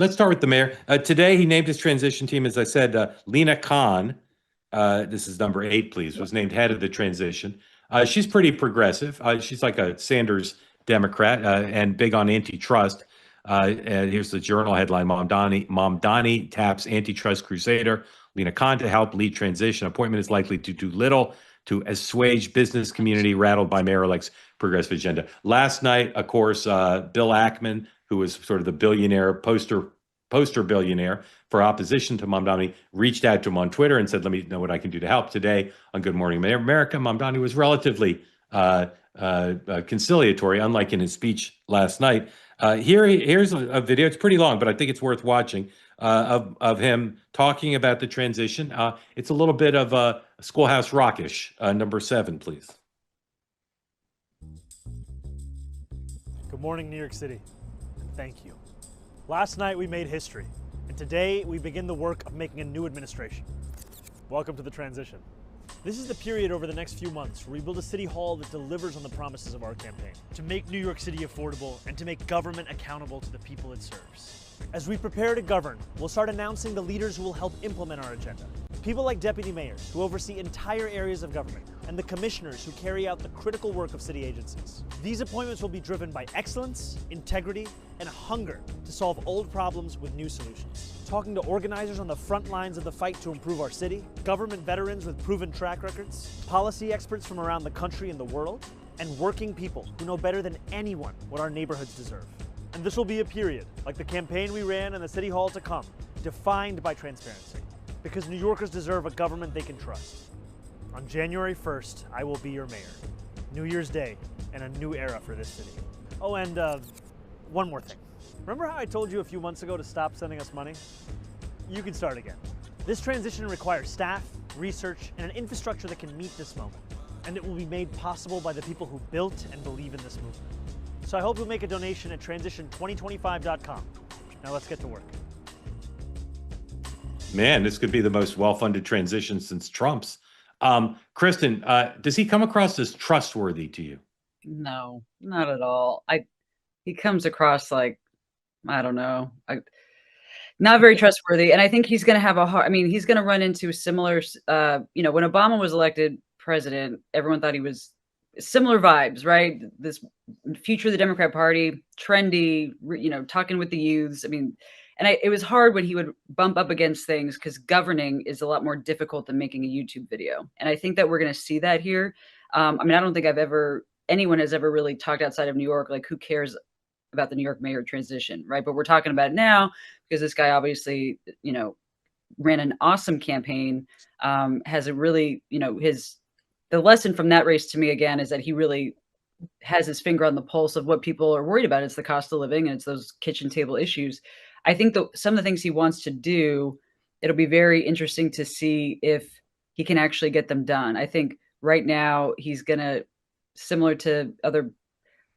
Let's start with the mayor. Today, he named his transition team, as I said, Lena Khan, this is number 8, please, was named head of the transition. She's pretty progressive. She's like a Sanders Democrat and big on antitrust. And here's the Journal headline: Mamdani taps antitrust crusader Lena Khan to help lead transition. Appointment is likely to do little to assuage business community rattled by Mayor-elect's progressive agenda. Last night, of course, Bill Ackman, who was sort of the billionaire poster billionaire for opposition to Mamdani, reached out to him on Twitter and said, "Let me know what I can do to help." Today on Good Morning America, Mamdani was relatively conciliatory, unlike in his speech last night. Here's a video. It's pretty long, but I think it's worth watching, of him talking about the transition. It's a little bit of a Schoolhouse Rockish. Number 7, please. Good morning, New York City, and thank you. Last night we made history, and today we begin the work of making a new administration. Welcome to the transition. This is the period over the next few months where we build a city hall that delivers on the promises of our campaign, to make New York City affordable and to make government accountable to the people it serves. As we prepare to govern, we'll start announcing the leaders who will help implement our agenda. People like deputy mayors who oversee entire areas of government, and the commissioners who carry out the critical work of city agencies. These appointments will be driven by excellence, integrity, and a hunger to solve old problems with new solutions. Talking to organizers on the front lines of the fight to improve our city, government veterans with proven track records, policy experts from around the country and the world, and working people who know better than anyone what our neighborhoods deserve. And this will be a period, like the campaign we ran and the city hall to come, defined by transparency, because New Yorkers deserve a government they can trust. On January 1st, I will be your mayor. New Year's Day and a new era for this city. Oh, and one more thing. Remember how I told you a few months ago to stop sending us money? You can start again. This transition requires staff, research, and an infrastructure that can meet this moment. And it will be made possible by the people who built and believe in this movement. So I hope you'll make a donation at transition2025.com. Now let's get to work. Man, this could be the most well-funded transition since Trump's. Kristen, does he come across as trustworthy to you? No, not at all. He comes across like, I don't know, not very trustworthy. And I think he's going to have he's going to run into similar, when Obama was elected president, everyone thought he was similar vibes, right? This future of the Democrat Party, trendy, talking with the youths. It was hard when he would bump up against things because governing is a lot more difficult than making a YouTube video. And I think that we're going to see that here. I don't think anyone has ever really talked outside of New York, like who cares about the New York mayor transition, right? But we're talking about it now because this guy obviously, ran an awesome campaign, has a really, the lesson from that race to me again is that he really has his finger on the pulse of what people are worried about. It's the cost of living and it's those kitchen table issues. I think some of the things he wants to do, it'll be very interesting to see if he can actually get them done. I think right now he's going to, similar to other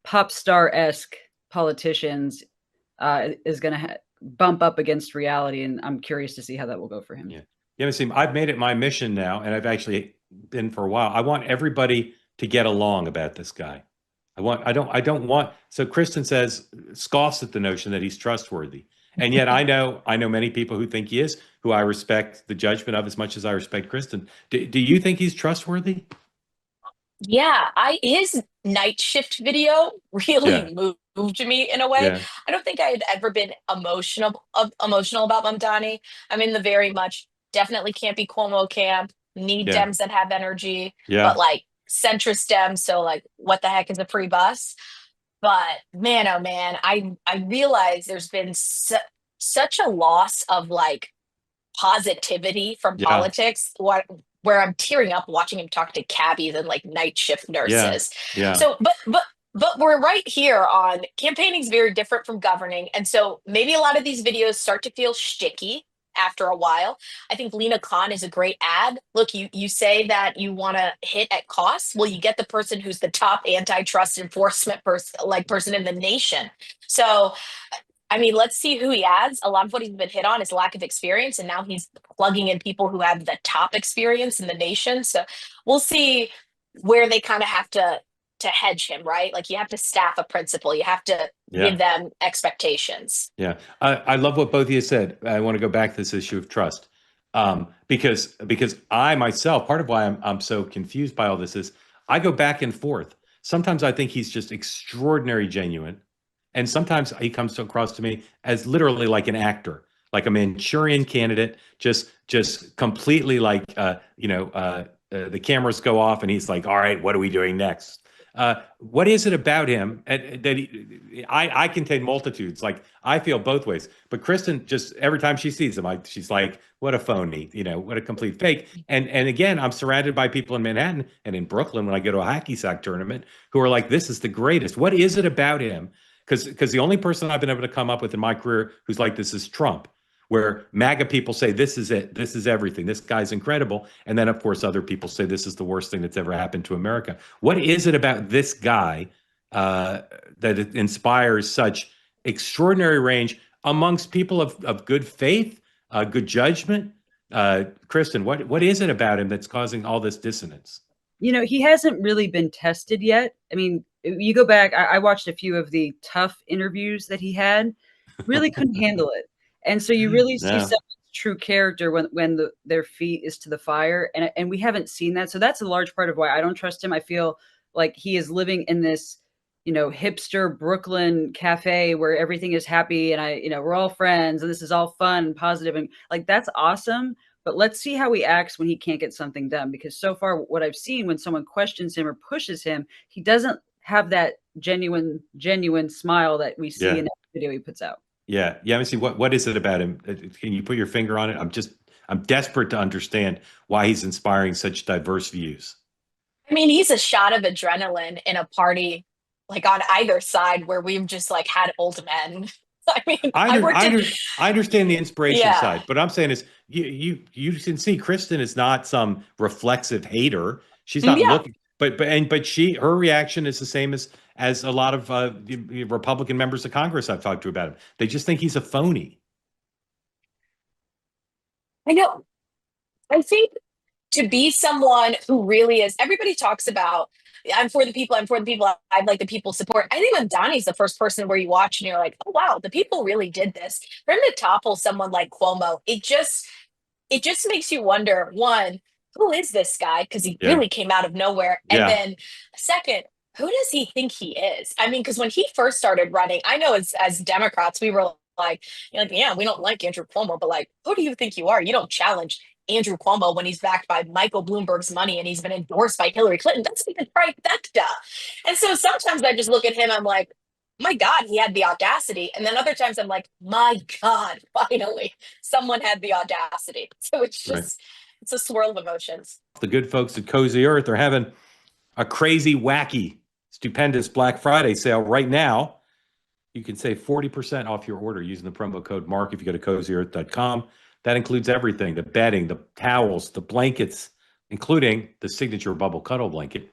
pop star-esque politicians, is going to bump up against reality. And I'm curious to see how that will go for him. Yeah. I've made it my mission now, and I've actually been for a while. I want everybody to get along about this guy. So Kristen scoffs at the notion that he's trustworthy. And yet I know many people who think he is, who I respect the judgment of as much as I respect Kristen. Do you think he's trustworthy? Yeah, his night shift video really moved me in a way. Yeah. I don't think I had ever been emotional about Mamdani. I'm in the very much definitely can't be Cuomo camp, need Dems that have energy, but like centrist Dems, so like what the heck is a free bus? But man, oh man, I realize there's been such a loss of like positivity from politics. Where I'm tearing up watching him talk to cabbies and like night shift nurses. Yeah. So, but we're right here on campaigning is very different from governing, and so maybe a lot of these videos start to feel shticky after a while. I think Lena Khan is a great ad. Look, you say that you want to hit at costs. Well, you get the person who's the top antitrust enforcement person in the nation. So, let's see who he adds. A lot of what he's been hit on is lack of experience, and now he's plugging in people who have the top experience in the nation. So we'll see where they kind of have to to hedge him, right? Like you have to staff a principal. You have to give them expectations. Yeah. I love what both of you said. I want to go back to this issue of trust. Because I myself, part of why I'm so confused by all this is I go back and forth. Sometimes I think he's just extraordinary genuine. And sometimes he comes across to me as literally like an actor, like a Manchurian candidate, just completely like, the cameras go off and he's like, all right, what are we doing next? What is it about him that I contain multitudes? Like I feel both ways, but Kristen just every time she sees him, she's like, what a phony, what a complete fake. And again, I'm surrounded by people in Manhattan and in Brooklyn when I go to a hacky sack tournament who are like, this is the greatest. What is it about him? Because the only person I've been able to come up with in my career who's like this is Trump, where MAGA people say, this is it, this is everything, this guy's incredible. And then, of course, other people say this is the worst thing that's ever happened to America. What is it about this guy that inspires such extraordinary range amongst people of good faith, good judgment? Kristen, what is it about him that's causing all this dissonance? He hasn't really been tested yet. I mean, you go back, I watched a few of the tough interviews that he had, really couldn't handle it. And so you really see someone's true character when their feet is to the fire. And we haven't seen that. So that's a large part of why I don't trust him. I feel like he is living in this, hipster Brooklyn cafe where everything is happy and we're all friends and this is all fun and positive and like, that's awesome. But let's see how he acts when he can't get something done. Because so far what I've seen when someone questions him or pushes him, he doesn't have that genuine smile that we see in that video he puts out. Yeah. Let me see. What is it about him? Can you put your finger on it? I'm desperate to understand why he's inspiring such diverse views. I mean, he's a shot of adrenaline in a party, like on either side where we've just like had old men. I mean, I understand the inspiration side, but I'm saying is you can see Kristen is not some reflexive hater. She's not looking, but her reaction is the same as a lot of the Republican members of Congress I've talked to about him. They just think he's a phony. I know. I think to be someone who really is, everybody talks about, I'm for the people, I'd like the people support. I think Mamdani's the first person where you watch and you're like, oh, wow, the people really did this. For him to topple someone like Cuomo, it just makes you wonder, one, who is this guy? Because he really came out of nowhere. And then second, who does he think he is? I mean, because when he first started running, I know as Democrats, we were like, yeah, we don't like Andrew Cuomo, but like, who do you think you are? You don't challenge Andrew Cuomo when he's backed by Michael Bloomberg's money and he's been endorsed by Hillary Clinton. That's even trifecta. And so sometimes I just look at him, I'm like, my God, he had the audacity. And then other times I'm like, my God, finally, someone had the audacity. So it's just, it's a swirl of emotions. The good folks at Cozy Earth are having a crazy, wacky, stupendous Black Friday sale right now. You can save 40% off your order using the promo code MARK if you go to cozyearth.com. That includes everything, the bedding, the towels, the blankets, including the signature bubble cuddle blanket,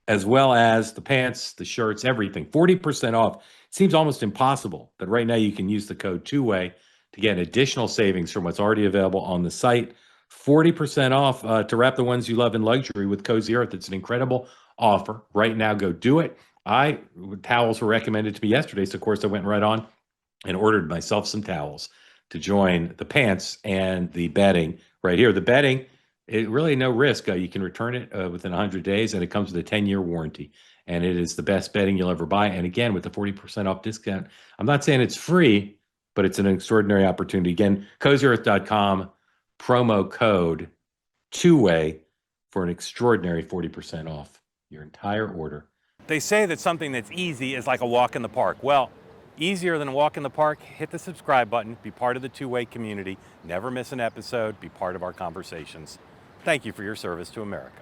as well as the pants, the shirts, everything. 40% off. It seems almost impossible, but right now you can use the code TWOWAY to get additional savings from what's already available on the site. 40% off to wrap the ones you love in luxury with Cozy Earth. It's an incredible offer. Right now, go do it. Towels were recommended to me yesterday, so of course I went right on and ordered myself some towels to join the pants and the bedding right here. The bedding, it really no risk. You can return it within 100 days, and it comes with a 10-year warranty. And it is the best bedding you'll ever buy. And again, with the 40% off discount, I'm not saying it's free, but it's an extraordinary opportunity. Again, cozyearth.com, promo code TWOWAY for an extraordinary 40% off your entire order. They say that something that's easy is like a walk in the park. Well, easier than a walk in the park, hit the subscribe button, be part of the Two-Way community, never miss an episode, be part of our conversations. Thank you for your service to America.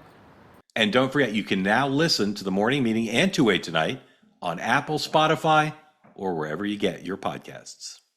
And don't forget, you can now listen to the morning meeting and Two-Way tonight on Apple, Spotify, or wherever you get your podcasts.